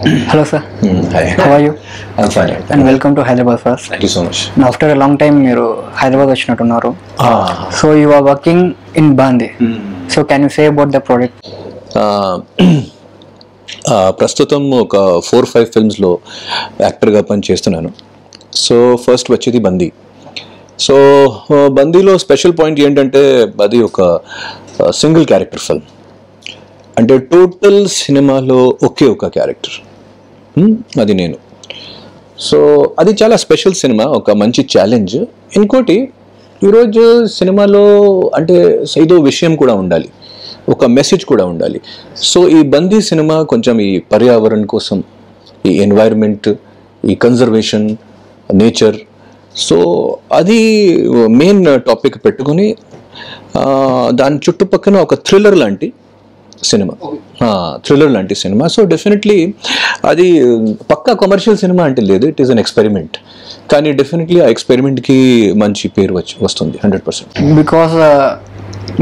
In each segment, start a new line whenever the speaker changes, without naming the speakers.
Hello sir.
Hi.
How are you?
I'm fine.
And welcome to Hyderabad first.
Thank you so much.
Now after a long time మీరు హైదరాబాద్ వచ్చినట్టున్నారు. So you are working in Bandi. So can you say about the project?
ప్రస్తుతం ఒక 4-5 ఫిల్మ్స్లో యాక్టర్గా పనిచేస్తున్నాను. So first వచ్చేది బందీ. So బందీలో special point ఏంటంటే అది ఒక సింగిల్ క్యారెక్టర్ ఫిల్మ్. అంటే టోటల్ సినిమాలో ఒకే ఒక క్యారెక్టర్, అది నేను. సో అది చాలా స్పెషల్ సినిమా, ఒక మంచి ఛాలెంజ్. ఇంకోటి ఈరోజు సినిమాలో అంటే ఏదో విషయం కూడా ఉండాలి, ఒక మెసేజ్ కూడా ఉండాలి. సో ఈ బందీ సినిమా కొంచెం ఈ పర్యావరణ కోసం, ఈ ఎన్వైర్న్మెంట్, ఈ కన్జర్వేషన్, నేచర్, సో అది మెయిన్ టాపిక్ పెట్టుకుని దాని చుట్టుపక్కన ఒక థ్రిల్లర్ లాంటి సినిమా. సో డెఫినెట్లీ అది పక్కా కమర్షియల్ సినిమా అంటే లేదు, ఇట్ ఈస్ అన్ ఎక్స్పెరిమెంట్. కానీ డెఫినెట్లీ ఆ ఎక్స్పెరిమెంట్కి మంచి పేరు వస్తుంది 100%.
బికాస్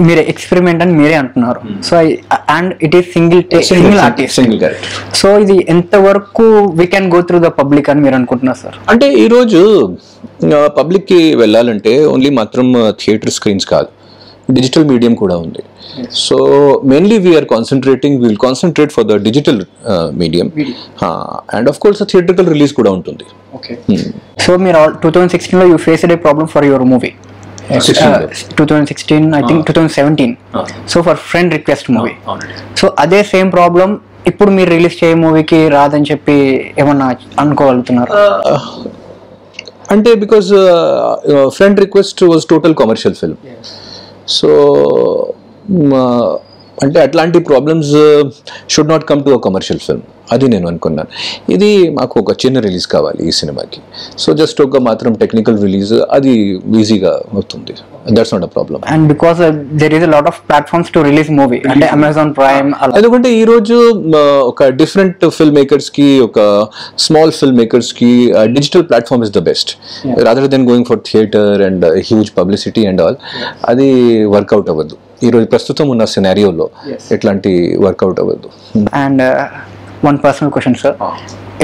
మీరు ఎక్స్పెరిమెంట్ అని మీరే అంటున్నారు. So and it is single artist,
single character.
So ఇది ఎంతవరకు we can go through the public అని మీరు అనుకుంటున్నారు సార్?
అంటే ఈరోజు పబ్లిక్కి వెళ్ళాలంటే ఓన్లీ మాత్రం థియేటర్ స్క్రీన్స్ కాదు, డిజిటల్ మీడియం కూడా ఉంది. So mainly we are will concentrate for the digital medium, and of course theatrical release కూడా ఉంటుంది.
సో మీరు 2016లో you faced a problem for your movie. 2016 I think 2017. So for friend request movie. So అదే same problem ఇప్పుడు మీరు release చేయే మూవీకి రాదని చెప్పి ఏమన్నా అనుకోగలుగుతున్నారు?
అంటే because friend request was total commercial film. So అంటే అట్లాంటి problems should not come to a commercial film, అది నేను అనుకున్నాను. ఇది మాకు ఒక చిన్న రిలీజ్ కావాలి ఈ సినిమాకి. సో జస్ట్ ఒక మాత్రం టెక్నికల్ రిలీజ్ అది ఈజీగా అవుతుంది, that's not a problem.
And because there is a lot of platforms to release movie, అంటే అమెజాన్ ప్రైమ్.
ఎందుకంటే ఈరోజు ఒక డిఫరెంట్ ఫిల్మ్ మేకర్స్కి, ఒక స్మాల్ ఫిల్మ్ మేకర్స్కి digital platform is the best rather than going for theatre and huge publicity and all. అది work out అవ్వదు ఈరోజు ప్రస్తుతం ఉన్న సినారియోలో, ఎట్లాంటి వర్కౌట్ అవ్వదు.
And one personal question sir,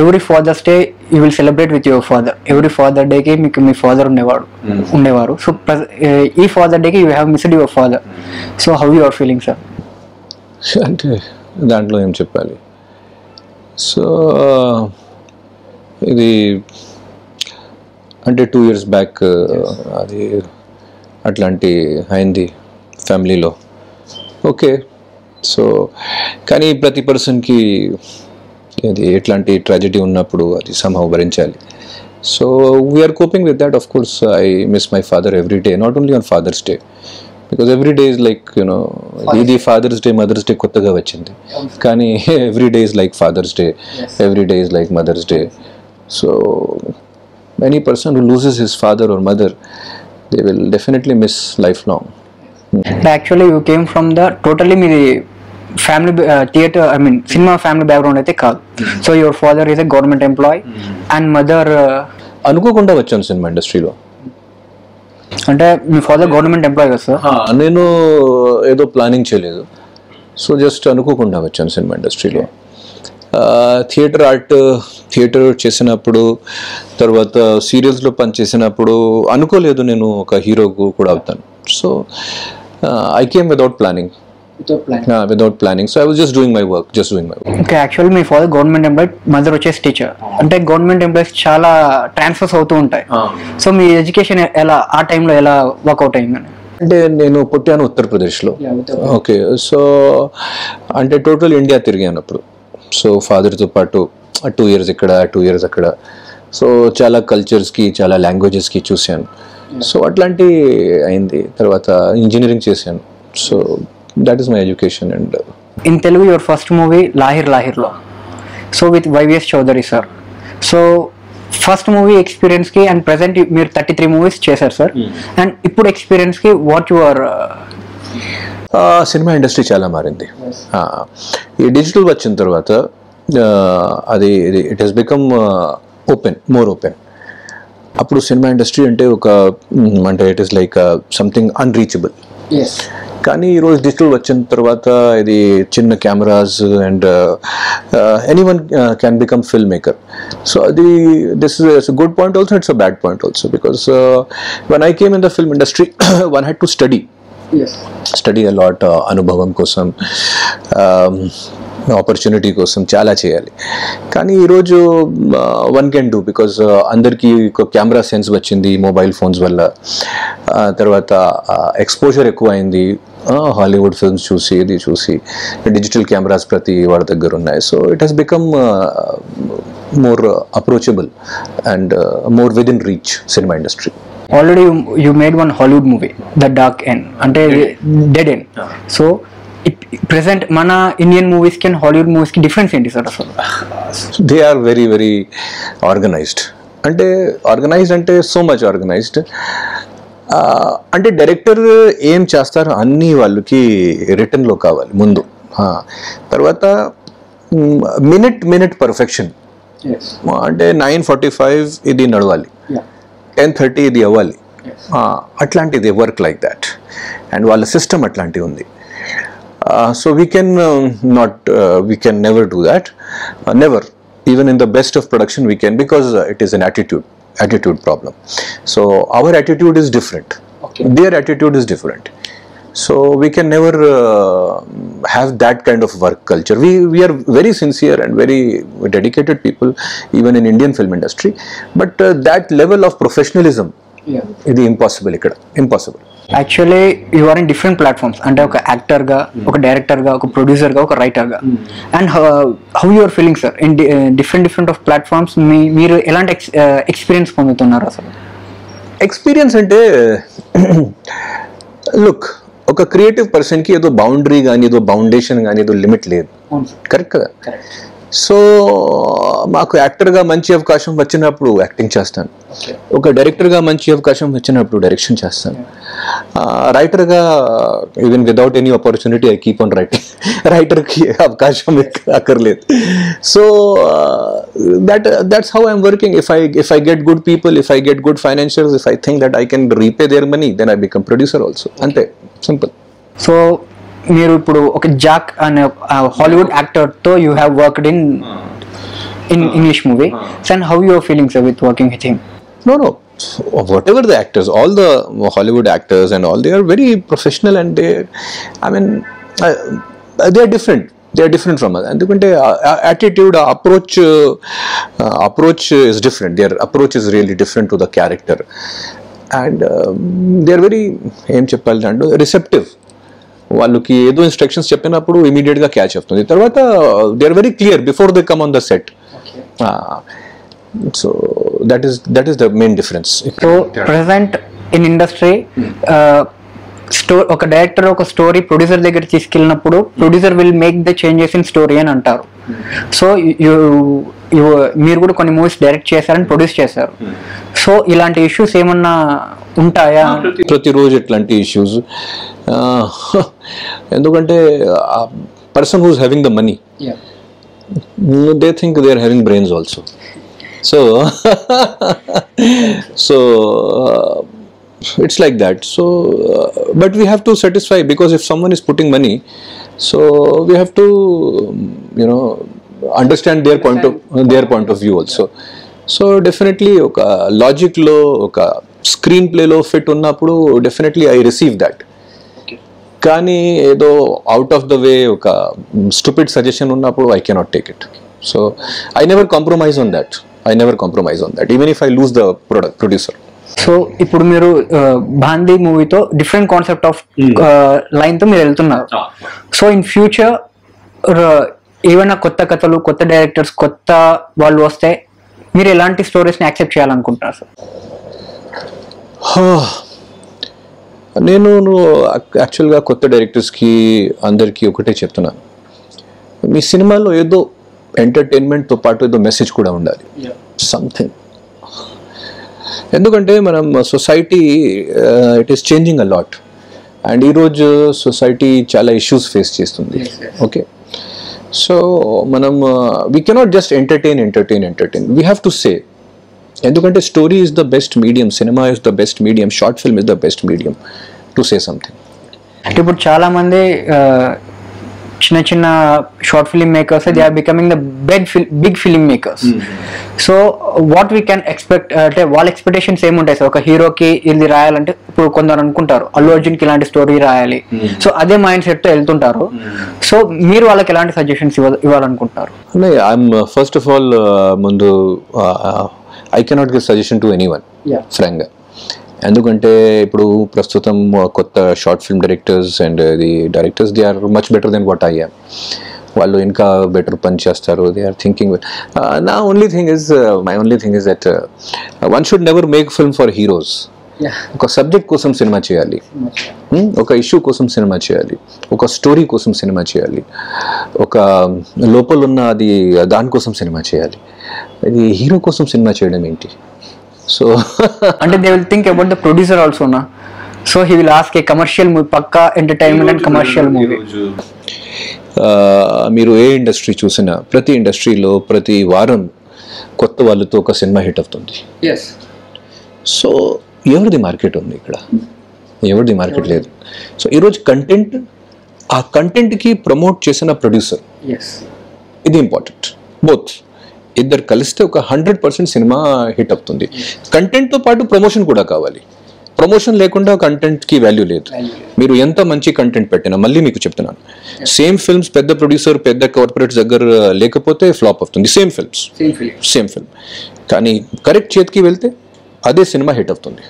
every father's day you will celebrate with your father. Every father day ki meeku me father undevaru. So ee father day ki you have missed your father. So how you are feeling sir?
అంటే దాంట్లో ఏం చెప్పాలి. So ఇది అంటే 2 years back అది అట్లాంటి అయింది ఫ్యామిలీలో. ఓకే, సో కానీ ప్రతి పర్సన్కి అది ఎట్లాంటి ట్రాజెడీ ఉన్నప్పుడు అది somehow భరించాలి. So we're coping with that. Of course I miss my father every day, not only on father's day, because every day is like ఇది ఫాదర్స్ డే, మదర్స్ డే కొత్తగా వచ్చింది, కానీ every day is like father's day, every day is like mother's day. So any person who loses his father or mother, they will definitely miss life long.
Actually you came from the totally మీది family theatre, I mean cinema family background అయితే కాదు. So your father is a government employee and mother
అనుకోకుండా వచ్చాను cinema ఇండస్ట్రీలో.
అంటే మీ father government employee కదా sir?
నేను ఏదో ప్లానింగ్ చేయలేదు, సో జస్ట్ అనుకోకుండా వచ్చాను సినిమా ఇండస్ట్రీలో. థియేటర్ చేసినప్పుడు, తర్వాత సీరియల్స్లో పనిచేసినప్పుడు అనుకోలేదు నేను ఒక హీరో కూడా అవుతాను. So I came without planning. So I was just doing my work.
Okay, actually my father government employee, mother వచ్చేసి టీచర్. అంటే గవర్నమెంట్ ఎంప్లాయీస్ చాలా ట్రాన్స్ఫర్స్ అవుతూ ఉంటాయి. సో మీ ఎడ్యుకేషన్ ఎలా ఆ టైంలో ఎలా వర్కౌట్ అయిందని?
అంటే నేను పుట్టాను ఉత్తరప్రదేశ్లో. ఓకే, సో అంటే టోటల్ ఇండియా తిరిగాను అప్పుడు. సో ఫాదర్తో పాటు 2 years ఇక్కడ, 2 years అక్కడ. సో చాలా కల్చర్స్కి, చాలా లాంగ్వేజెస్కి చూశాను. సో అట్లాంటి అయింది. తర్వాత ఇంజనీరింగ్ చేశాను. So that is my education. And
in Telugu your first movie లాహిర్లో, so with YVS Chowdary sir. So first movie ఎక్స్పీరియన్స్కి అండ్ ప్రెసెంట్ మీరు 33 movies చేశారు సార్. అండ్ ఇప్పుడు ఎక్స్పీరియన్స్కి వాట్ యువర్?
సినిమా ఇండస్ట్రీ చాలా మారింది. ఈ డిజిటల్ వచ్చిన తర్వాత అది it has become more open. అప్పుడు సినిమా ఇండస్ట్రీ అంటే it is like something unreachable. కానీ ఈరోజు డిజిటల్ వచ్చిన తర్వాత ఇది చిన్న cameras and anyone can become film maker. So అది this is good point also, it's a bad point also, because when I came in the film industry one had to study a lot, అనుభవం కోసం, opportunity కోసం చాలా చేయాలి. కానీ ఈరోజు one can do, because అందరికీ camera sense వచ్చింది mobile phones వల్ల. తర్వాత ఎక్స్పోజర్ ఎక్కువ అయింది, హాలీవుడ్ ఫిల్మ్స్ చూసి ఇది చూసి, డిజిటల్ కెమెరాస్ ప్రతి వాడి దగ్గర ఉన్నాయి. So it has become more approachable and more within reach cinema industry.
Already you made one Hollywood movie the dark end, అంటే డెడ్ ఎండ్. సో ప్రెసెంట్ మన ఇండియన్ మూవీస్ కి అండ్ హాలీవుడ్ మూవీస్ కి difference ఏంటి sir అసలు?
They are very very organised. అంటే organised అంటే so much organised. అంటే director ఏం చేస్తారో అన్నీ వాళ్ళకి రిటర్న్లో కావాలి ముందు. తర్వాత మినిట్ పర్ఫెక్షన్. అంటే 9:45 ఇది నడవాలి, 10:30 ఇది అవ్వాలి, అట్లాంటిది వర్క్ లైక్ దాట్. అండ్ వాళ్ళ సిస్టమ్ అట్లాంటివి ఉంది. So we can never do that, never. Even in the best of production we can, because it is an attitude problem. So our attitude is different, their attitude is different. So we can never have that kind of work culture. We are very sincere and very dedicated people even in Indian film industry, but that level of professionalism ఇది impossible, ఇక్కడ impossible.
Actually you are in different platforms, అంటే ఒక యాక్టర్గా, ఒక డైరెక్టర్గా, ఒక ప్రొడ్యూసర్గా, ఒక రైటర్గా. And how your feeling sir in different of platforms? మీరు ఎలాంటి ఎక్స్పీరియన్స్ పొందుతున్నారు అసలు?
ఎక్స్పీరియన్స్ అంటే లుక్, ఒక క్రియేటివ్ పర్సన్కి ఏదో బౌండరీ కానీ, ఏదో బౌండేషన్ కానీ, ఏదో లిమిట్ లేదు. కరెక్ట్ కదా? సో మాకు యాక్టర్గా మంచి అవకాశం వచ్చినప్పుడు యాక్టింగ్ చేస్తాను, ఒక డైరెక్టర్గా మంచి అవకాశం వచ్చినప్పుడు డైరెక్షన్ చేస్తాను, రైటర్గా even without any opportunity I keep on writing. రైటర్కి అవకాశం అక్కర్లేదు. So that's how I'm working. If I get good people, if I get good financiers, if I think that I can repay their money, then I become producer also. అంతే, simple.
So మీరు ఇప్పుడు ఒక Jack అనే Hollywood యాక్టర్తో you have worked in English movie. And how your feelings with working with him?
No, whatever the actors, all the Hollywood actors and all, they are very professional and they are different. They are different from us. And attitude, approach is different. Their approach is really different to the character. And they are very receptive. వాళ్ళకి ఏదో instructions చెప్పినప్పుడు ఇమీడియట్గా catch అవుతుంది. తర్వాత they are very clear before they come on the set. So that is the main difference.
So present in industry ఒక director ఒక story producer దగ్గర తీసుకెళ్ళినప్పుడు producer will make the changes in story అని అంటారు. So మీరు కూడా కొన్ని movies direct చేశారని ప్రొడ్యూస్ చేశారు. సో ఇలాంటి ఇష్యూస్ ఏమన్నా ఉంటాయా?
ప్రతిరోజు ఇట్లాంటి ఇష్యూస్. ఎందుకంటే person who's having the money, they think they are having brains also. So it's like that. So but we have to satisfy, because if someone is putting money, so we have to understand their point of view also. So definitely oka logic lo oka screen play lo fit unnappudu definitely I receive that. Kani edo out of the way oka stupid suggestion unnappudu I cannot take it. So I never compromise on that. Even if I lose the producer.
So ఇప్పుడు మీరు బాందీ మూవీతో different concept of లైన్తో మీరు వెళ్తున్నారు. So in future ఏమైనా కొత్త కథలు, కొత్త directors, కొత్త వాళ్ళు వస్తే మీరు ఎలాంటి స్టోరీస్ని యాక్సెప్ట్ చేయాలనుకుంటున్నారు సార్?
నేను యాక్చువల్గా కొత్త డైరెక్టర్స్కి అందరికీ ఒకటే చెప్తున్నాను, మీ సినిమాలో ఏదో ఎంటర్టైన్మెంట్తో పాటు ఏదో మెసేజ్ కూడా ఉండాలి, సంథింగ్. ఎందుకంటే మనం society it is changing a lot, and ఈరోజు సొసైటీ చాలా ఇష్యూస్ ఫేస్ చేస్తుంది. ఓకే, సో మనం we cannot just entertain, we have to say. ఎందుకంటే story is the best medium, cinema is the best medium, short film is the best medium to say something.
అంటే ఇప్పుడు చాలా మంది చిన్న చిన్న short film makers they are becoming the big film makers. So what we can expect అంటే వాళ్ళ expectations ఏముంటాయి sir? ఒక హీరోకి ఇది రాయాలంటే ఇప్పుడు కొందరు అనుకుంటారు అల్లు అర్జున్కి ఇలాంటి స్టోరీ రాయాలి, సో అదే మైండ్ సెట్ తో వెళ్తుంటారు. సో మీరు వాళ్ళకి ఎలాంటి సజెషన్స్ ఇవ్వాలనుకుంటున్నారు?
ఫస్ట్ ఆఫ్ ఆల్ ముందు I cannot give suggestion to anyone ఫ్రాంక్గా. ఎందుకంటే ఇప్పుడు ప్రస్తుతం కొత్త short film directors and the directors they are much better than what I am. వాళ్ళు ఇంకా బెటర్ పని చేస్తారు. They are thinking. నా only thing is my only thing is that one should never make film for heroes. ఒక subject కోసం సినిమా చేయాలి, ఒక ఇష్యూ కోసం సినిమా చేయాలి, ఒక స్టోరీ కోసం సినిమా చేయాలి, ఒక లోపల ఉన్న అది దానికోసం సినిమా చేయాలి. ఇది హీరో కోసం సినిమా చేయడం ఏంటి? సో
అంటే they will think about the producer also నా. So he will ask a commercial movie, పక్కా ఎంటర్టైన్మెంట్ అండ్ కమర్షియల్ మూవీ.
మీరు ఏ ఇండస్ట్రీ చూసినా ప్రతి ఇండస్ట్రీలో ప్రతి వారం కొత్త వాళ్ళతో ఒక సినిమా హిట్ అవుతుంది. సో ఎవరిది మార్కెట్ ఉంది ఇక్కడ? ఎవరిది మార్కెట్ లేదు. సో ఈరోజు కంటెంట్, ఆ కంటెంట్కి ప్రమోట్ చేసిన ప్రొడ్యూసర్, ఇది ఇంపార్టెంట్. బోత్ ఇద్దరు కలిస్తే ఒక 100% సినిమా హిట్ అవుతుంది. కంటెంట్తో పాటు ప్రమోషన్ కూడా కావాలి. ప్రమోషన్ లేకుండా కంటెంట్కి వాల్యూ లేదు. మీరు ఎంత మంచి కంటెంట్ పెట్టినా, మళ్ళీ మీకు చెప్తున్నాను, సేమ్ ఫిల్మ్స్ పెద్ద ప్రొడ్యూసర్ పెద్ద కార్పొరేట్స్ దగ్గర లేకపోతే ఫ్లాప్ అవుతుంది. సేమ్ ఫిల్మ్ కానీ కరెక్ట్ చేతికి వెళ్తే అదే సినిమా హిట్ అవుతుంది.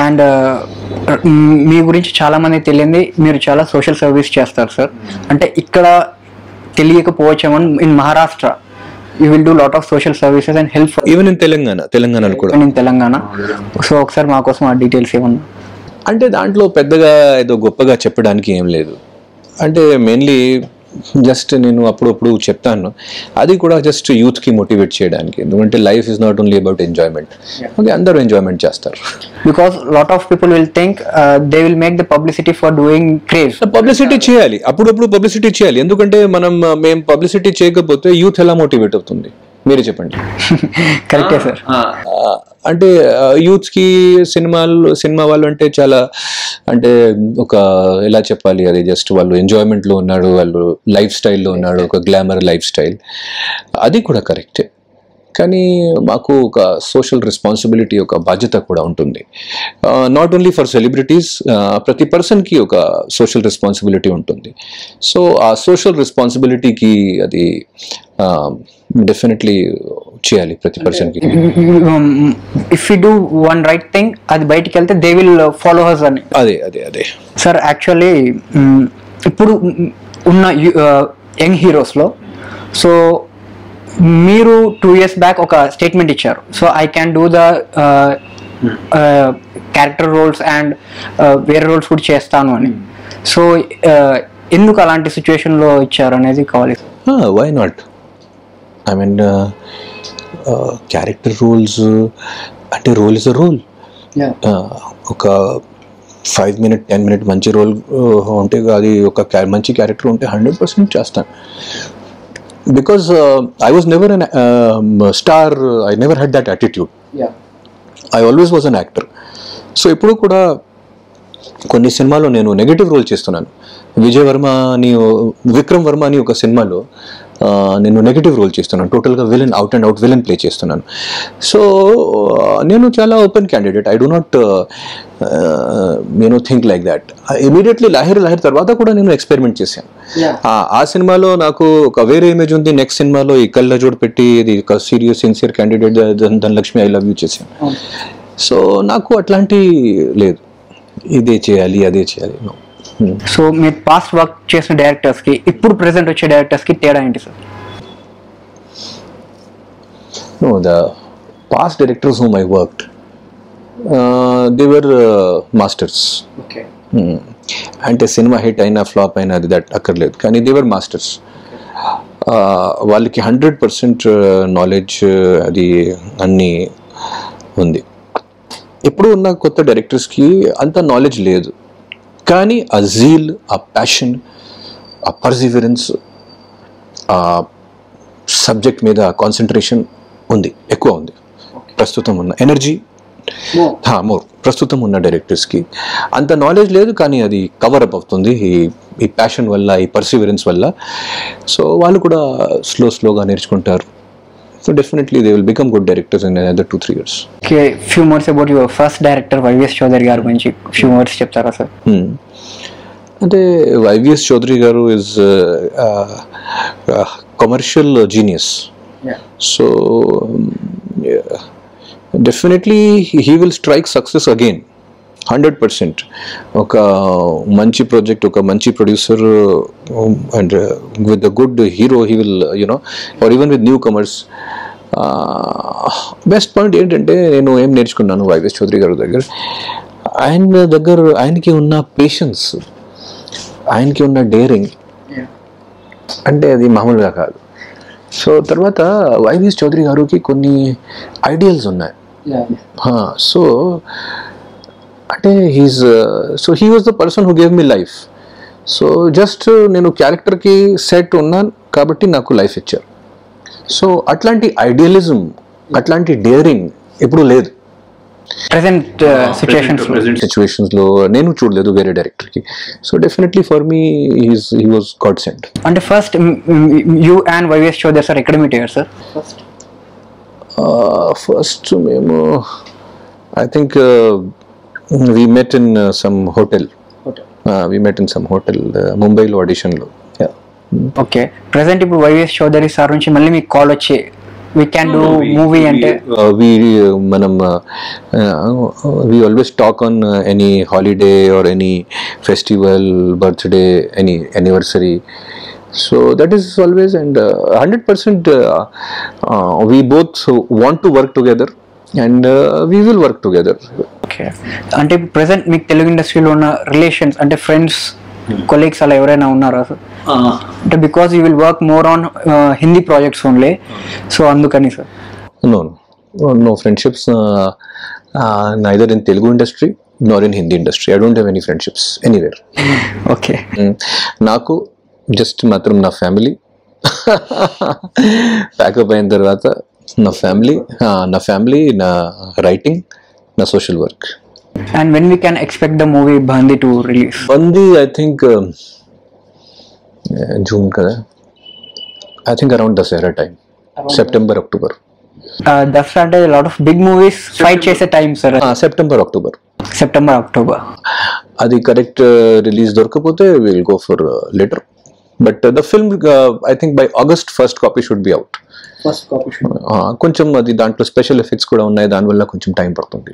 అండ్ మీ గురించి చాలా మంది తెలియంది మీరు చాలా సోషల్ సర్వీస్ చేస్తారు సార్. అంటే ఇక్కడ తెలియకపోవచ్చేమో, in Maharashtra you will do lot of social services and help
even in తెలంగాణలో కూడా.
ఇన్ తెలంగాణ. సో ఒకసారి మా కోసం ఆ డీటెయిల్స్ ఏమన్నా?
అంటే దాంట్లో పెద్దగా ఏదో గొప్పగా చెప్పడానికి ఏం లేదు. అంటే మెయిన్లీ జస్ట్ నేను అప్పుడప్పుడు చెప్తాను, అది కూడా జస్ట్ యూత్కి మోటివేట్ చేయడానికి. ఎందుకంటే life is not only about enjoyment. Okay, అందరూ ఎంజాయ్మెంట్ చేస్తారు.
Because lot of people will think they will make the publicity for doing craze.
Publicity చేయాలి, అప్పుడప్పుడు పబ్లిసిటీ చేయాలి. ఎందుకంటే మేము పబ్లిసిటీ చేయకపోతే యూత్ ఎలా మోటివేట్ అవుతుంది? మీరే చెప్పండి.
కరెక్టే సార్.
అంటే యూత్స్కి సినిమా వాళ్ళు అంటే చాలా, అంటే ఒక ఎలా చెప్పాలి, అది జస్ట్ వాళ్ళు ఎంజాయ్మెంట్లో ఉన్నాడు, వాళ్ళు లైఫ్ స్టైల్లో ఉన్నాడు, ఒక గ్లామర్ లైఫ్ స్టైల్. అది కూడా కరెక్టే. కానీ మాకు ఒక సోషల్ రెస్పాన్సిబిలిటీ, ఒక బాధ్యత కూడా ఉంటుంది. నాట్ ఓన్లీ ఫర్ సెలబ్రిటీస్, ప్రతి పర్సన్కి ఒక సోషల్ రెస్పాన్సిబిలిటీ ఉంటుంది. సో ఆ సోషల్ రెస్పాన్సిబిలిటీకి అది డెఫినెట్లీ చేయాలి ప్రతి పర్సన్కి.
If you do one right thing, అది బయటికి వెళ్తే దే విల్ ఫాలో హస్ అని.
అదే
సార్. యాక్చువల్లీ ఇప్పుడు ఉన్న యంగ్ హీరోస్లో, సో మీరు 2 years బ్యాక్ ఒక స్టేట్మెంట్ ఇచ్చారు, so I can do the character roles and వేరే రోల్స్ కూడా చేస్తాను అని. సో ఎందుకు అలాంటి సిచ్యువేషన్లో ఇచ్చారు అనేది కావాలి.
Why not? I mean character roles అంటే రోల్ ఇస్ అ రోల్. ఒక 5 minute 10 minute మంచి రోల్ ఉంటే, అది ఒక మంచి క్యారెక్టర్ ఉంటే 100% చేస్తాను. Because I was never an star, I never had that attitude. I always was an actor. So ఇప్పుడు కూడా కొన్ని సినిమాలో నేను నెగటివ్ రోల్ చేస్తున్నాను. విక్రమ్ వర్మ అని ఒక సినిమాలో నేను నెగటివ్ రోల్ చేస్తున్నాను. టోటల్గా villain, out and out villain play చేస్తున్నాను. సో నేను చాలా open candidate. I do not think like that. Immediately Lahari తర్వాత కూడా నేను ఎక్స్పెరిమెంట్ చేశాను. ఆ సినిమాలో నాకు ఒక వేరే ఇమేజ్ ఉంది, నెక్స్ట్ సినిమాలో ఈ కళ్ళజోడు పెట్టి ఇది ఒక serious sincere candidate Dhanalakshmi I love you చేశాను. సో నాకు అట్లాంటి లేదు, ఇదే చేయాలి అదే చేయాలి.
సో మీరు పాస్ట్ వర్క్ చేసిన డైరెక్టర్స్కి ఇప్పుడు ప్రెసెంట్ వచ్చే డైరెక్టర్స్కి తేడా ఏంటి sir?
No, the past directors whom I worked, they were masters.
Okay.
అంటే సినిమా హిట్ అయినా ఫ్లాప్ అయినా అది దట్ అక్కర్లేదు, కానీ దే వర్ మాస్టర్స్. వాళ్ళకి 100% నాలెడ్జ్ అది అన్నీ ఉంది. ఇప్పుడు ఉన్న కొత్త డైరెక్టర్స్కి అంత నాలెడ్జ్ లేదు, కానీ ఆ జీల్, ఆ ప్యాషన్, ఆ పర్సివరెన్స్, ఆ సబ్జెక్ట్ మీద కాన్సన్ట్రేషన్ ఉంది, ఎక్కువ ఉంది. ప్రస్తుతం ఉన్న ఎనర్జీ మోర్ ప్రస్తుతం ఉన్న డైరెక్టర్స్కి అంత నాలెడ్జ్ లేదు, కానీ అది కవర్ అప్ అవుతుంది ఈ ప్యాషన్ వల్ల, ఈ పర్సివరెన్స్ వల్ల. సో వాళ్ళు కూడా స్లోగా నేర్చుకుంటారు. So definitely they will become good directors in another 2-3 years.
Okay, few words about your first director YVS Chowdary గారి గురించి ఫ్యూ వర్డ్స్ చెప్తారా సార్?
అంటే వైవిఎస్ చౌదరి గారు is commercial genius. So definitely he will strike success again 100%. ఒక మంచి ప్రాజెక్ట్, ఒక మంచి producer and with a good hero he will or even with newcomers. Best point ఏంటంటే నేను ఏం నేర్చుకున్నాను వైవిఎస్ చౌదరి గారి దగ్గర, ఆయనకి ఉన్న పేషెన్స్, ఆయనకి ఉన్న డేరింగ్ అంటే అది మామూలుగా కాదు. సో తర్వాత వైవిఎస్ చౌదరి గారికి కొన్ని ఐడియల్స్ ఉన్నాయి. సో అంటే he was the person who gave me life. So just నేను క్యారెక్టర్కి సెట్ ఉన్నాను కాబట్టి నాకు లైఫ్ ఇచ్చారు. సో అట్లాంటి ఐడియలిజం, అట్లాంటి డేరింగ్ ఎప్పుడూ లేదు.
ప్రెసెంట్
సిచ్యువేషన్స్ లో నేను చూడలేదు వేరే డైరెక్టర్ కి. So definitely for me he was God sent.
అంటే first you and YVS Chowdary sir ఎక్కడ మీట్ అయ్యారు సార్?
ఫస్ట్ మేము I think we met in some hotel. We met in some hotel ముంబైలో ఆడిషన్లో.
ఓకే, ప్రెసెంట్ ఇప్పుడు వైవిఎస్ చౌదరి సార్ నుంచి మళ్ళీ మీకు call వచ్చి we can do movie అంటే we always talk on any holiday or any festival, birthday, any anniversary. So that is always, and 100% we both want to work together and we will work together. Okay, అంటే present మీకు తెలుగు ఇండస్ట్రీలో ఉన్న relations అంటే friends, colleagues అలా ఎవరైనా ఉన్నారా sir? అంటే because you will work more on Hindi projects only, so అందుకని sir.
No friendships, neither in Telugu industry nor in Hindi industry. I don't have any friendships anywhere.
Okay,
నాకు just మాత్రం నా family pack up అయిన తర్వాత నా family, నా writing, నా social work.
And when we can expect the movie Bandi to release?
Bandi, I think June kada. I think around Dasara time, September, October.
Dasara అంటే a lot of big movies fight చేసే time sir.
September, October. అది correct release దొరకపోతే we'll go for later. But the film, I think by August first copy should be out. కొంచెం అది దాంట్లో special effects కూడా ఉన్నాయి, దానివల్ల కొంచెం టైం పడుతుంది.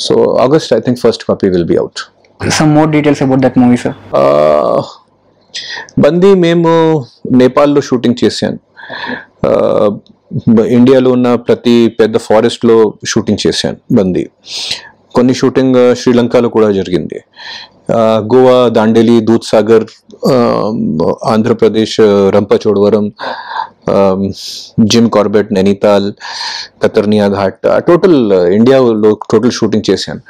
So August I think first copy will be out.
Some more details about that movie sir.
బందీ మేము నేపాల్లో షూటింగ్ చేశాను. ఇండియాలో ఉన్న ప్రతి పెద్ద ఫారెస్ట్లో షూటింగ్ చేశాను బందీ. కొన్ని షూటింగ్ శ్రీలంకలో కూడా జరిగింది. Goa, Dandeli, Dudhsagar, Andhra Pradesh Rampachodavaram, Jim Corbett, Nainital, Katarniya Ghat, total ఇండియాలో టోటల్ షూటింగ్ చేశాను.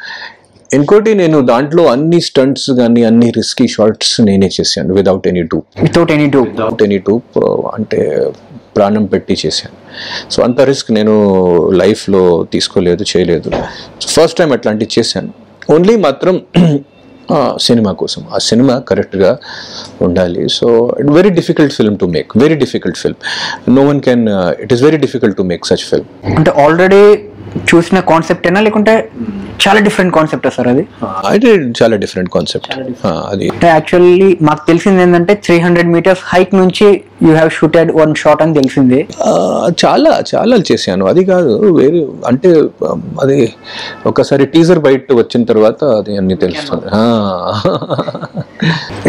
ఇంకోటి నేను దాంట్లో అన్ని స్టంట్స్ కానీ అన్ని రిస్కీ షాట్స్ నేనే చేశాను వితౌట్ ఎనీ డూప్ అంటే ప్రాణం పెట్టి చేశాను. సో అంత రిస్క్ నేను లైఫ్లో తీసుకోలేదు, చేయలేదు. ఫస్ట్ టైం అట్లాంటివి చేశాను. ఓన్లీ మాత్రం సినిమా కోసం, ఆ సినిమా కరెక్ట్గా ఉండాలి. So very difficult film to make, very difficult film. No one can, it is very difficult to make such film.
అంటే ఆల్రెడీ చూసిన కాన్సెప్ట్ అయినా లేకుంటే చాలా డిఫరెంట్ కాన్సెప్ట్ సార్? అది
అయితే చాలా డిఫరెంట్ కాన్సెప్ట్. అది
యాక్చువల్లీ మాకు తెలిసింది ఏంటంటే 300 meters హైట్ నుంచి you have shooted one shot అని తెలిసింది.
చాలా చేశాను, అది కాదు వేరే. అంటే అది ఒకసారి టీజర్ బయట వచ్చిన తర్వాత అది అన్ని తెలుస్తుంది.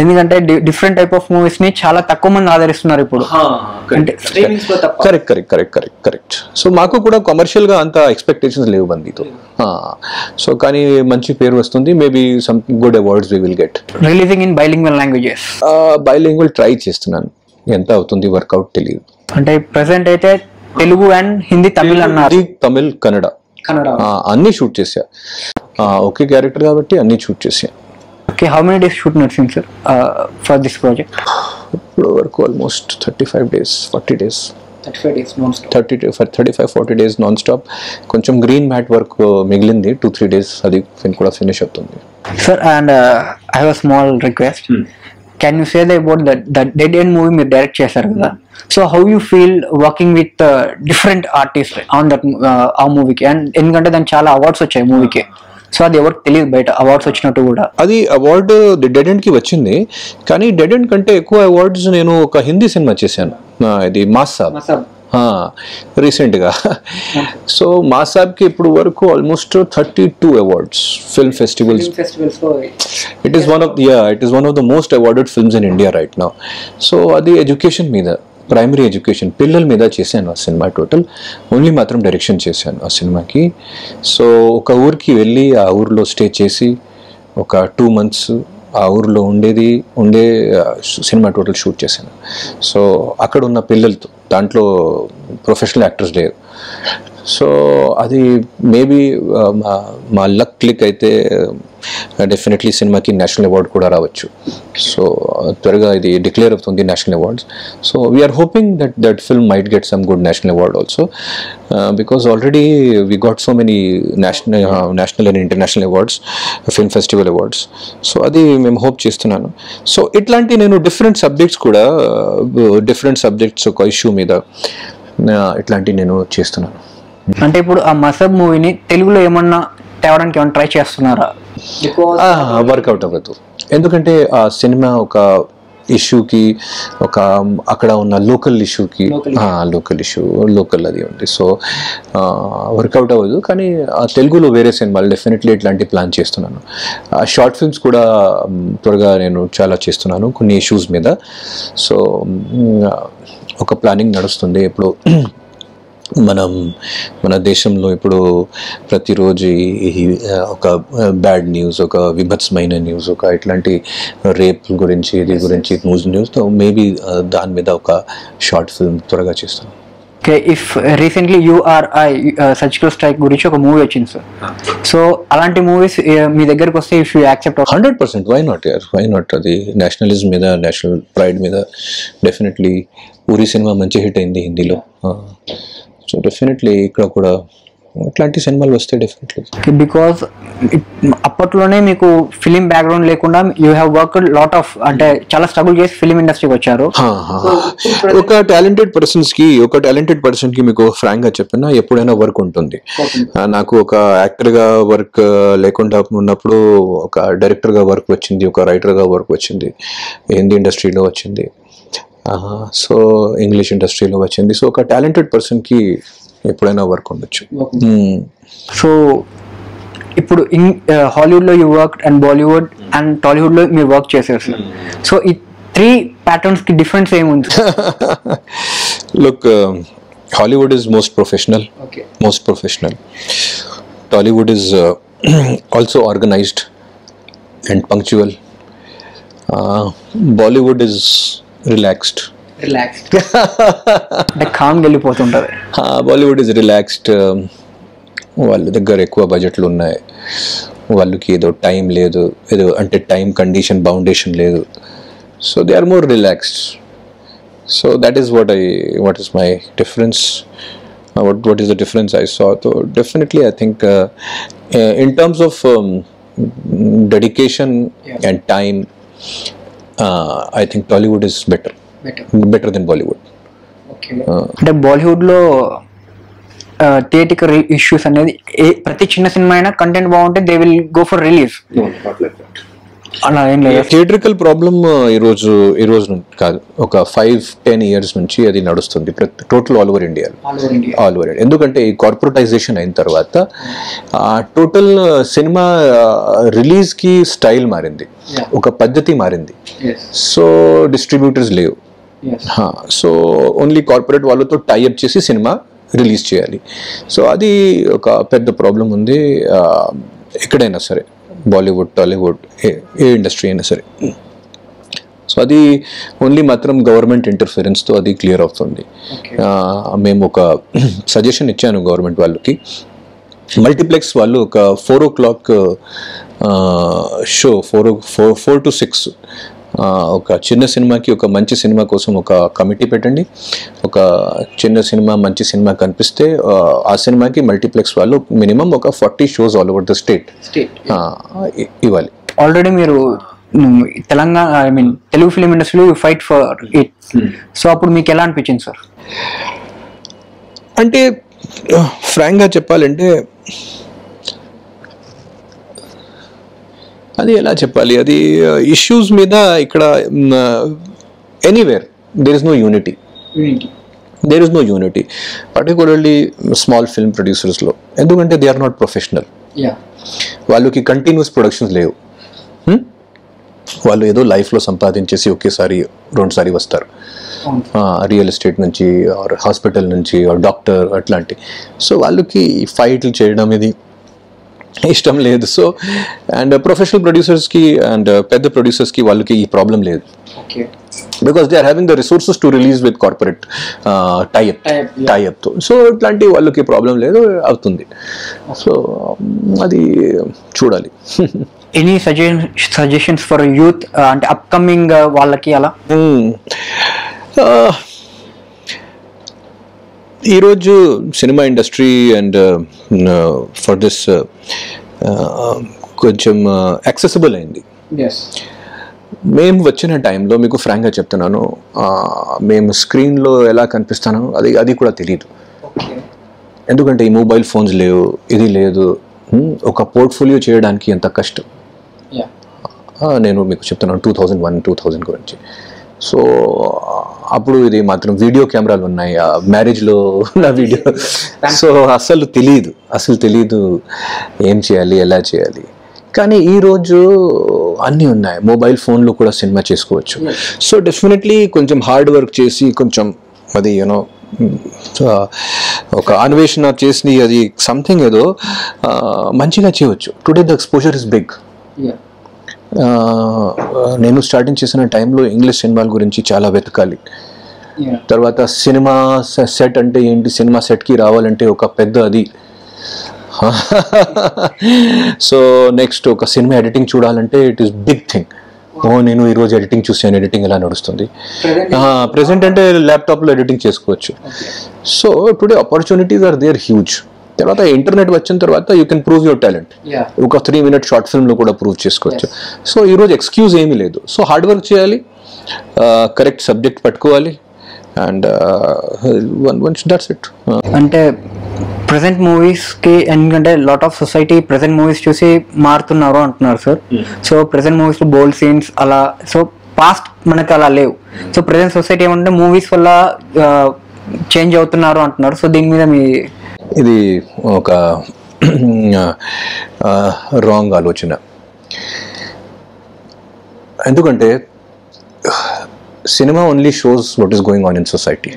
ఎందుకంటే డిఫరెంట్ టైప్ ఆఫ్ మూవీస్ ని చాలా తక్కువ మంది ఆదరిస్తున్నారు ఇప్పుడు.
కరెక్ట్. సో మాకు కూడా కమర్షియల్ గా అంత ఎక్స్పెక్టేషన్స్ లేవు బందీతో. సో కానీ మంచి పేరు వస్తుంది. Maybe some good awards we will get.
Releasing in bilingual languages?
Bilingual try చేస్తున్నాను, ఎంత అవుతుంది వర్కౌట్ తెలియదు.
అంటే ప్రెసెంట్ అయితే తెలుగు అండ్ హిందీ, తమిళ్ అన్నారు.
తమిళ్, కన్నడ అన్ని షూట్ చేశా. ఒకే క్యారెక్టర్ కాబట్టి అన్ని షూట్ చేశా.
Okay, how many days shoot నడిచింది సార్ ఫర్ దిస్ ప్రాజెక్ట్?
ఇప్పుడు వరకు almost 35 days, 40 days. 35-40 days non stop. కొంచెం గ్రీన్ మ్యాట్ వర్క్ మిగిలింది 2-3 days, అది కూడా ఫినిష్ అవుతుంది.
Sir and I have small request, can you say about that dead end movie మీరు direct చేశారు కదా, so how you feel working with different artist on that ఆ మూవీకి? అండ్ ఎందుకంటే దానికి చాలా అవార్డ్స్ వచ్చాయి మూవీకి, సో అది ఎవరికి తెలియదు బయట అవార్డ్స్ వచ్చినట్టు కూడా.
అది అవార్డు డెడ్ ఎండ్ కి వచ్చింది, కానీ డెడ్ ఎండ్ కంటే ఎక్కువ అవార్డ్స్ నేను ఒక హిందీ సినిమా చేశాను, ఇది మాస్ సాబ్ రీసెంట్గా. సో మాస్ సాబ్కి ఇప్పుడు వరకు almost 32 awards film festivals. It is one of the most awarded films in India right now. So అది ఎడ్యుకేషన్ మీద, ప్రైమరీ ఎడ్యుకేషన్ పిల్లల మీద చేశాను ఆ సినిమా. టోటల్ ఓన్లీ మాత్రం డైరెక్షన్ చేశాను ఆ సినిమాకి. సో ఒక ఊరికి వెళ్ళి ఆ ఊరిలో స్టే చేసి ఒక 2 months ఆ ఊరిలో ఉండే సినిమా టోటల్ షూట్ చేశాను. సో అక్కడ ఉన్న పిల్లలతో, దాంట్లో ప్రొఫెషనల్ యాక్టర్స్ లేరు. సో అది మేబీ మా లక్ క్లిక్ అయితే డెఫినెట్లీ సినిమాకి నేషనల్ అవార్డు కూడా రావచ్చు. సో త్వరగా ఇది డిక్లేర్ అవుతుంది national awards. So we are hoping that film might get some good national award also, because already we got so many national and international awards, film festival awards. So అది మేము hope చేస్తున్నాను. So ఇట్లాంటి నేను different subjects ఒక issue మీద ఇట్లాంటివి నేను చేస్తున్నాను.
అంటే ఇప్పుడు ఆ మసబ్ మూవీని తెలుగులో ఏమన్నా తేవడానికి ఏమన్నా ట్రై చేస్తున్నారా?
వర్కౌట్ అవ్వదు, ఎందుకంటే ఆ సినిమా ఒక ఇష్యూకి, ఒక అక్కడ ఉన్న లోకల్ అది ఉంది. సో వర్కౌట్ అవ్వదు. కానీ తెలుగులో వేరే సినిమాలు డెఫినెట్లీ ఇట్లాంటి ప్లాన్ చేస్తున్నాను. షార్ట్ ఫిల్మ్స్ కూడా త్వరగా నేను చాలా చేస్తున్నాను కొన్ని ఇష్యూస్ మీద. సో ఒక ప్లానింగ్ నడుస్తుంది. ఇప్పుడు మన దేశంలో ఇప్పుడు ప్రతిరోజు ఒక బ్యాడ్ న్యూస్, ఒక విభత్సమైన న్యూస్, ఒక ఇట్లాంటి రేప్ గురించి, ఇది గురించి న్యూస్, మేబీ దాని మీద ఒక షార్ట్ ఫిల్మ్ త్వరగా చేస్తాను.
Okay, if recently URI surgical strike గురించి ఒక మూవీ వచ్చింది సార్. సో అలాంటి మూవీస్ మీ దగ్గరకు వస్తే if you accept?
100%. Why not? అది నేషనలిజం మీద, నేషనల్ ప్రైడ్ మీద డెఫినెట్లీ. ఊరి సినిమా మంచి హిట్ అయింది హిందీలో. సో డెఫినెట్లీ ఇక్కడ కూడా ఇట్లాంటి సినిమాలు వస్తే డెఫినెట్లీ.
బికాస్ అప్పట్లోనే మీకు ఫిలిం బ్యాక్గ్రౌండ్ లేకుండా you have worked lot of, అంటే చాలా స్ట్రగుల్ చేసి ఫిలిం ఇండస్ట్రీకి వచ్చారు.
ఒక టాలెంటెడ్ పర్సన్ కి మీకు ఫ్రాంక్ గా చెప్పినా ఎప్పుడైనా వర్క్ ఉంటుంది. నాకు ఒక యాక్టర్ గా వర్క్ లేకుండా ఉన్నప్పుడు ఒక డైరెక్టర్ గా వర్క్ వచ్చింది, ఒక రైటర్ గా వర్క్ వచ్చింది, హిందీ ఇండస్ట్రీలో వచ్చింది, సో ఇంగ్లీష్ ఇండస్ట్రీలో వచ్చింది. సో ఒక టాలెంటెడ్ పర్సన్ కి ఎప్పుడైనా వర్క్ ఉండొచ్చు.
సో ఇప్పుడు హాలీవుడ్ లో you work and Bollywood and Tollywood లో మీరు వర్క్ చేశారు సార్. సో ఈ 3 ప్యాటర్న్స్ కి డిఫరెన్స్ ఏముంది?
Look, Hollywood is most professional. Tollywood is also organised and punctual. Bollywood is relaxed.
Calm వెళ్ళిపోతుంటది.
Bollywood is relaxed. వాళ్ళ దగ్గర ఎక్కువ బడ్జెట్లు ఉన్నాయి, వాళ్ళకి ఏదో టైం లేదు, ఏదో అంటే టైం కండిషన్ బౌండేషన్ లేదు. So they are more relaxed. So that is what is my difference. What is the difference I saw? So definitely I think in terms of dedication and time, I think Tollywood is better than Bollywood.
అంటే బాలీవుడ్ లో theatrical issues అనేది ప్రతి చిన్న cinema అయినా content బాగుంటే they will go for release. అలా ఏం లేదు.
థియేట్రికల్ ప్రాబ్లమ్ ఈ రోజు కాదు, ఒక 5-10 years నుంచి అది నడుస్తుంది టోటల్ ఆల్ ఓవర్ ఇండియా. ఎందుకంటే ఈ కార్పొరేటైజేషన్ అయిన తర్వాత టోటల్ సినిమా రిలీజ్ కి స్టైల్ మారింది, ఒక పద్ధతి మారింది. సో డిస్ట్రిబ్యూటర్స్ లేవు. సో ఓన్లీ కార్పొరేట్ వాళ్ళతో టైఅప్ చేసి సినిమా రిలీజ్ చేయాలి. సో అది ఒక పెద్ద ప్రాబ్లం ఉంది ఎక్కడైనా సరే, బాలీవుడ్, టాలీవుడ్, ఏ ఇండస్ట్రీ అయినా సరే. సో అది ఓన్లీ మాత్రం గవర్నమెంట్ ఇంటర్ఫిరెన్స్తో అది క్లియర్ అవుతుంది. మేము ఒక సజెషన్ ఇచ్చాను గవర్నమెంట్ వాళ్ళకి. మల్టీప్లెక్స్ వాళ్ళు ఒక 4 o'clock షో 4 to 6 ఒక చిన్న సినిమాకి ఒక మంచి సినిమా కోసం ఒక కమిటీ పెట్టండి. ఒక చిన్న సినిమా మంచి సినిమా కనిపిస్తే ఆ సినిమాకి మల్టీప్లెక్స్ వాళ్ళు మినిమం ఒక 40 shows all over the state ఇవ్వాలి.
ఆల్రెడీ మీరు Telangana I mean Telugu film ఇండస్ట్రీలో ఫైట్ ఫర్ ఇట్. సో అప్పుడు మీకు ఎలా అనిపించింది సార్?
అంటే ఫ్రాంక్గా చెప్పాలంటే అది ఎలా చెప్పాలి, అది ఇష్యూస్ మీద ఇక్కడ anywhere there is no unity, particularly small film ప్రొడ్యూసర్స్లో. ఎందుకంటే దే ఆర్ నాట్ ప్రొఫెషనల్. వాళ్ళకి కంటిన్యూస్ ప్రొడక్షన్స్ లేవు. వాళ్ళు ఏదో లైఫ్లో సంపాదించేసి ఒకేసారి 2 సారి వస్తారు, రియల్ ఎస్టేట్ నుంచి ఆర్ హాస్పిటల్ నుంచి ఆర్ డాక్టర్ అట్లాంటి. సో వాళ్ళకి ఫైట్లు చేయడం ఇది ఇష్టం లేదు. సో అండ్ ప్రొఫెషనల్ ప్రొడ్యూసర్స్కి అండ్ పెద్ద ప్రొడ్యూసర్స్కి వాళ్ళకి ఈ ప్రాబ్లం లేదు, because they are having the resources to release with corporate టైఅప్తో. సో ఇట్లాంటి వాళ్ళకి ప్రాబ్లం లేదు, అవుతుంది. సో అది చూడాలి.
ఎనీ సజెషన్స్ ఫర్ యూత్ అంటే అప్కమింగ్ వాళ్ళకి అలా?
ఈరోజు cinema industry and for this కొంచెం యాక్సెసిబుల్ అయింది. మేము వచ్చిన టైంలో మీకు ఫ్రాంక్గా చెప్తున్నాను, మేము స్క్రీన్లో ఎలా కనిపిస్తానో అది కూడా తెలియదు. ఎందుకంటే ఈ మొబైల్ ఫోన్స్ లేవు, ఇది లేదు. ఒక పోర్ట్ఫోలియో చేయడానికి ఎంత కష్టం. నేను మీకు చెప్తున్నాను 2001-2000 గురించి. సో అప్పుడు ఇది మాత్రం వీడియో కెమెరాలు ఉన్నాయి, మ్యారేజ్లో నా వీడియో. సో అసలు తెలీదు ఏం చేయాలి, ఎలా చేయాలి. కానీ ఈరోజు అన్నీ ఉన్నాయి, మొబైల్ ఫోన్లో కూడా సినిమా చేసుకోవచ్చు. సో డెఫినెట్లీ కొంచెం హార్డ్ వర్క్ చేసి కొంచెం అది యూనో ఒక అన్వేషణ చేసి అది సంథింగ్ ఏదో మంచిగా చేయవచ్చు. Today the exposure is big. నేను స్టార్టింగ్ చేసిన టైంలో ఇంగ్లీష్ సినిమాల గురించి చాలా వెతకాలి. తర్వాత సినిమా సెట్ అంటే ఏంటి, సినిమా సెట్కి రావాలంటే ఒక పెద్ద అది. సో నెక్స్ట్ ఒక సినిమా ఎడిటింగ్ చూడాలంటే ఇట్ ఈస్ బిగ్ థింగ్. నేను ఈరోజు ఎడిటింగ్ చూసాను, ఎడిటింగ్ ఎలా నడుస్తుంది. ప్రెసెంట్ అంటే ల్యాప్టాప్లో ఎడిటింగ్ చేసుకోవచ్చు. So today opportunities are there huge. తర్వాత ఇంటర్నెట్ వచ్చిన తర్వాత you can prove your talent. ఒక 3 minute షార్ట్ ఫిల్మ్లో కూడా ప్రూవ్ చేసుకోవచ్చు. సో ఈరోజు ఎక్స్క్యూజ్ ఏమీ లేదు. సో హార్డ్ వర్క్ చేయాలి, కరెక్ట్ సబ్జెక్ట్ పట్టుకోవాలి, అండ్ దట్స్ ఇట్.
అంటే ప్రెసెంట్ మూవీస్కి ఎందుకంటే lot of society present movies చూసి మారుతున్నారు అంటున్నారు సార్. సో ప్రెసెంట్ మూవీస్లో బోల్డ్ సీన్స్ అలా, సో పాస్ట్ మనకు అలా లేవు. సో ప్రెసెంట్ సొసైటీ ఏమంటే మూవీస్ వల్ల చేంజ్ అవుతున్నారు అంటున్నారు. సో దీని మీద మీ
ఇది ఒక రాంగ్ ఆలోచన. ఎందుకంటే cinema only shows what is going on in society.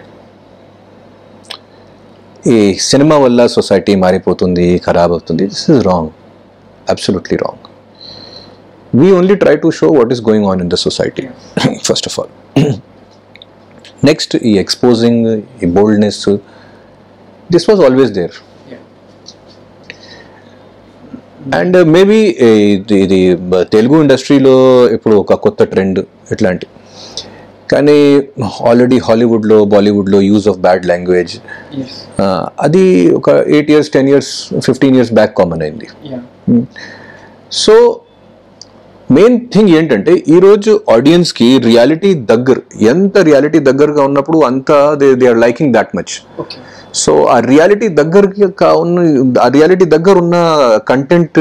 ఈ సినిమా వల్ల సొసైటీ మారిపోతుంది, ఖరాబ్ అవుతుంది. This is wrong, absolutely wrong. We only try to show what is going on in the society first of all. Next ఈ exposing, ఈ boldness, this was always there. And maybe ఇది తెలుగు ఇండస్ట్రీలో ఇప్పుడు ఒక కొత్త ట్రెండ్ ఇట్లాంటి. కానీ ఆల్రెడీ హాలీవుడ్లో, బాలీవుడ్లో యూజ్ ఆఫ్ బ్యాడ్ లాంగ్వేజ్ అది ఒక 8 years, 10 years, 15 years back common అయింది. సో మెయిన్ థింగ్ ఏంటంటే ఈరోజు ఆడియన్స్కి రియాలిటీ ఎంత రియాలిటీ దగ్గరగా ఉన్నప్పుడు అంత they are liking that much. So ఆ రియాలిటీ దగ్గర ఉన్న కంటెంట్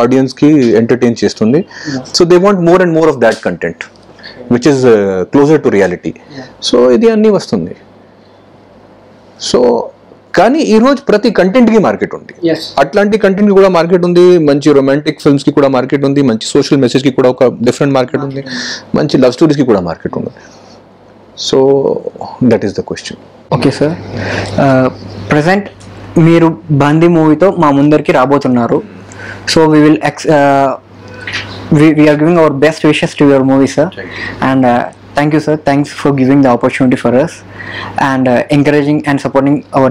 ఆడియన్స్కి ఎంటర్టైన్ చేస్తుంది. So they want more and more of that content which is closer to reality. So ఇది అన్నీ వస్తుంది. సో కానీ ఈరోజు ప్రతి కంటెంట్కి మార్కెట్ ఉంది. అట్లాంటి కంటెంట్కి కూడా మార్కెట్ ఉంది, మంచి రొమాంటిక్ ఫిల్మ్స్కి కూడా మార్కెట్ ఉంది, మంచి సోషల్ మెసేజ్కి కూడా ఒక డిఫరెంట్ మార్కెట్ ఉంది, మంచి లవ్ స్టోరీస్కి కూడా మార్కెట్ ఉంది. So that is the question.
Okay sir, present మీరు బందీ మూవీతో మా ముందరికి రాబోతున్నారు. So we are giving our best wishes to your movie, sir. And thank you, sir. Thanks for giving the opportunity for us and encouraging and supporting our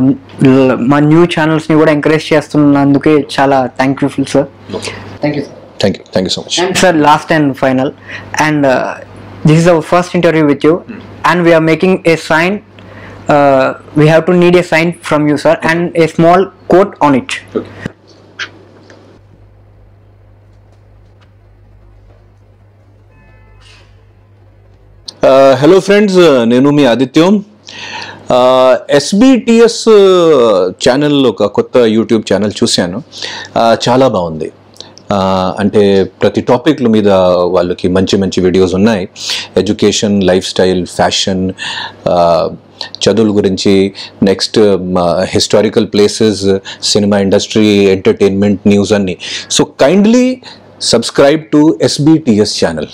my new channels ni kuda encourage chestunnanduke chaala thankful, sir. Thank you, sir.
Thank you so much.
And sir, last and final, and this is our first interview with you, and we are making a sign. We have to need a sign from you, sir, and a small quote on it.
Hello friends, నేను మీ ఆదిత్యం. SBTS channel ఒక కొత్త YouTube channel చూశాను. చాలా బాగుంది. అంటే ప్రతి టాపిక్ల మీద వాళ్ళకి మంచి మంచి వీడియోస్ ఉన్నాయి. ఎడ్యుకేషన్, లైఫ్ స్టైల్, ఫ్యాషన్, చదువుల గురించి, next historical places, cinema industry, entertainment, news అన్నీ. So kindly subscribe to SBTS channel.